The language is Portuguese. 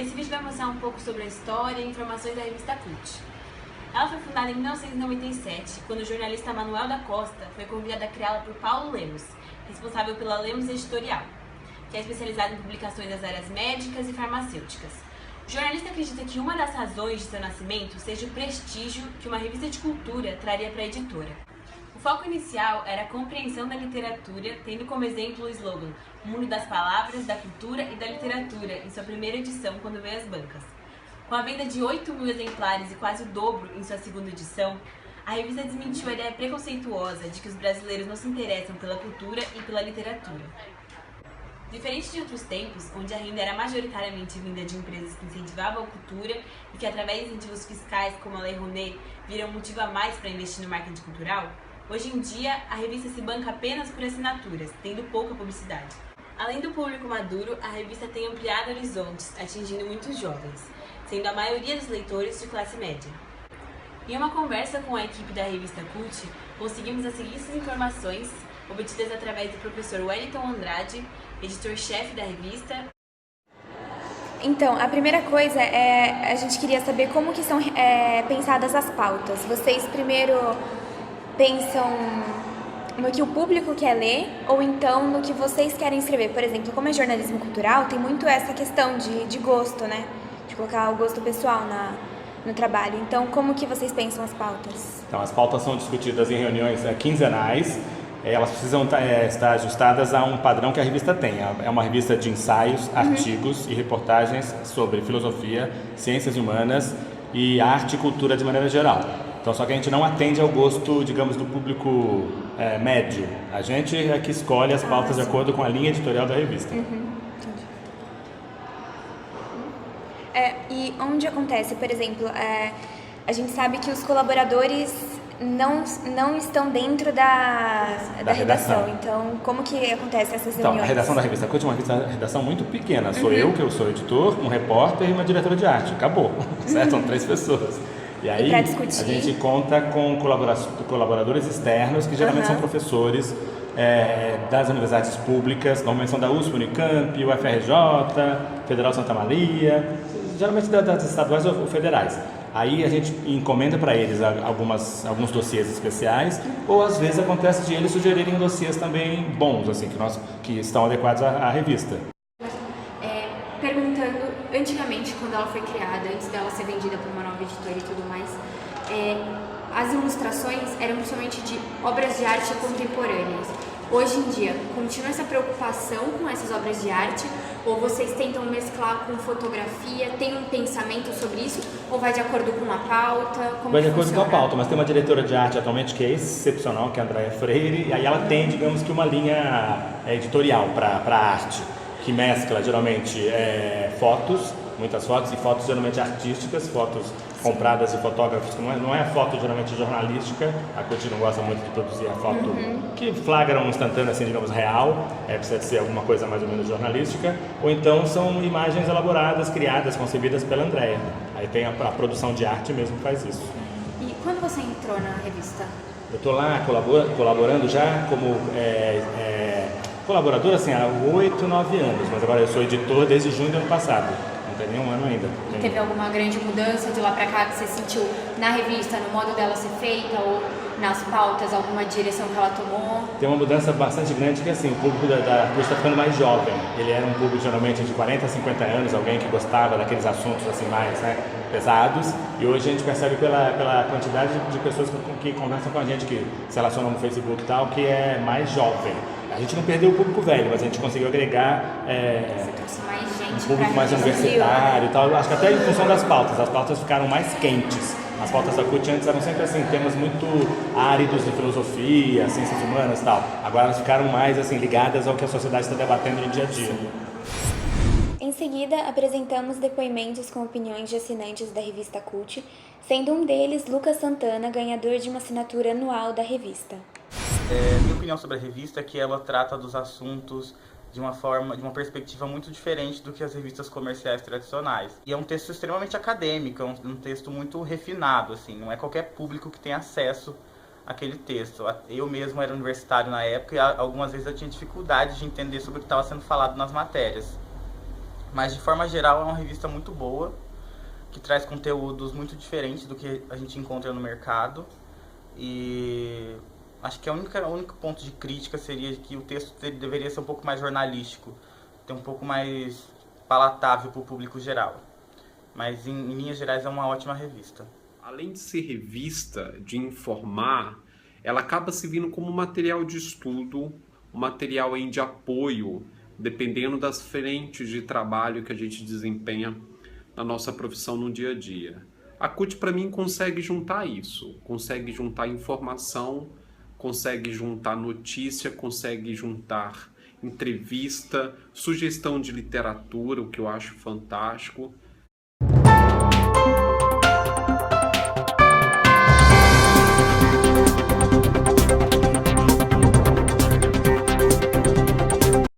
Esse vídeo vai mostrar um pouco sobre a história e informações da revista Cult. Ela foi fundada em 1997, quando o jornalista Manuel da Costa foi convidado a criá-la por Paulo Lemos, responsável pela Lemos Editorial, que é especializada em publicações das áreas médicas e farmacêuticas. O jornalista acredita que uma das razões de seu nascimento seja o prestígio que uma revista de cultura traria para a editora. O foco inicial era a compreensão da literatura, tendo como exemplo o slogan "O mundo das palavras, da cultura e da literatura", em sua primeira edição, quando veio às bancas. Com a venda de 8.000 exemplares e quase o dobro em sua segunda edição, a revista desmentiu a ideia preconceituosa de que os brasileiros não se interessam pela cultura e pela literatura. Diferente de outros tempos, onde a renda era majoritariamente vinda de empresas que incentivavam a cultura e que, através de incentivos fiscais como a Lei Rouanet, viram motivo a mais para investir no marketing cultural, hoje em dia a revista se banca apenas por assinaturas, tendo pouca publicidade. Além do público maduro, a revista tem ampliado horizontes, atingindo muitos jovens, sendo a maioria dos leitores de classe média. Em uma conversa com a equipe da revista Cult, conseguimos as seguintes informações, obtidas através do professor Wellington Andrade, editor-chefe da revista. Então, a primeira coisa a gente queria saber como que são pensadas as pautas. Vocês primeiro pensam no que o público quer ler ou então no que vocês querem escrever? Por exemplo, como é jornalismo cultural, tem muito essa questão de gosto, né? De colocar o gosto pessoal no trabalho. Então, como que vocês pensam as pautas? Então, as pautas são discutidas em reuniões quinzenais. Elas precisam estar ajustadas a um padrão que a revista tem. É uma revista de ensaios, artigos e reportagens sobre filosofia, ciências humanas e arte e cultura de maneira geral. Então, só que a gente não atende ao gosto, digamos, do público médio. A gente é que escolhe as pautas de acordo com a linha editorial da revista. E onde acontece, por exemplo, a gente sabe que os colaboradores não estão dentro da redação. Então, como que acontece essas reuniões? Então, a redação da revista Cult é uma redação muito pequena. Sou eu, que eu sou editor, um repórter e uma diretora de arte. Acabou, certo? São 3 pessoas. E aí, a gente conta com colaboradores externos, que geralmente são professores das universidades públicas, normalmente são da USP, Unicamp, UFRJ, Federal Santa Maria, geralmente das estaduais ou federais. Aí a gente encomenda para eles alguns dossiês especiais, ou às vezes acontece de eles sugerirem dossiês também bons, assim, que estão adequados à revista. Perguntando, antigamente, quando ela foi criada, antes dela ser vendida por uma nova editora e tudo mais, as ilustrações eram principalmente de obras de arte contemporâneas. Hoje em dia, continua essa preocupação com essas obras de arte? Ou vocês tentam mesclar com fotografia? Tem um pensamento sobre isso? Ou vai de acordo com a pauta? Vai de acordo com a pauta, mas tem uma diretora de arte atualmente que é excepcional, que é a Andréia Freire, e aí ela tem, digamos que, uma linha editorial para a arte, que mescla geralmente fotos, muitas fotos, e fotos geralmente artísticas, fotos compradas de fotógrafos, que não é a foto geralmente jornalística. A Cult não gosta muito de produzir a foto que flagra um instantâneo, assim, digamos, real, precisa ser alguma coisa mais ou menos jornalística, ou então são imagens elaboradas, criadas, concebidas pela Andréia. Aí tem a produção de arte mesmo que faz isso. E quando você entrou na revista? Eu estou lá colaborando já como colaborador assim, há 8, 9 anos, mas agora eu sou editor desde junho do ano passado. Não tem nenhum ano ainda. E teve alguma grande mudança de lá pra cá que você sentiu na revista, no modo dela ser feita ou nas pautas, alguma direção que ela tomou? Tem uma mudança bastante grande que assim, o público da Cult está ficando mais jovem. Ele era um público geralmente de 40 a 50 anos, alguém que gostava daqueles assuntos assim mais pesados, e hoje a gente percebe pela quantidade de pessoas que conversam com a gente, que se relacionam no Facebook e tal, que é mais jovem. A gente não perdeu o público velho, mas a gente conseguiu agregar um público mais universitário e tal. Acho que até em função das pautas, as pautas ficaram mais quentes. As pautas da Cult antes eram sempre assim, temas muito áridos de filosofia, ciências humanas e tal. Agora elas ficaram mais assim, ligadas ao que a sociedade está debatendo no dia a dia. Em seguida, apresentamos depoimentos com opiniões de assinantes da revista Cult, sendo um deles Lucas Santana, ganhador de uma assinatura anual da revista. Minha opinião sobre a revista é que ela trata dos assuntos de uma perspectiva muito diferente do que as revistas comerciais tradicionais. E é um texto extremamente acadêmico, é um texto muito refinado, assim, não é qualquer público que tem acesso àquele texto. Eu mesmo era universitário na época e algumas vezes eu tinha dificuldade de entender sobre o que estava sendo falado nas matérias. Mas de forma geral é uma revista muito boa, que traz conteúdos muito diferentes do que a gente encontra no mercado. E acho que o único ponto de crítica seria que o texto deveria ser um pouco mais jornalístico, ter um pouco mais palatável para o público geral. Mas em linhas gerais é uma ótima revista. Além de ser revista, de informar, ela acaba servindo como material de estudo, um material de apoio, dependendo das frentes de trabalho que a gente desempenha na nossa profissão no dia a dia. A CUT, para mim, consegue juntar isso, consegue juntar informação, consegue juntar notícia, consegue juntar entrevista, sugestão de literatura, o que eu acho fantástico.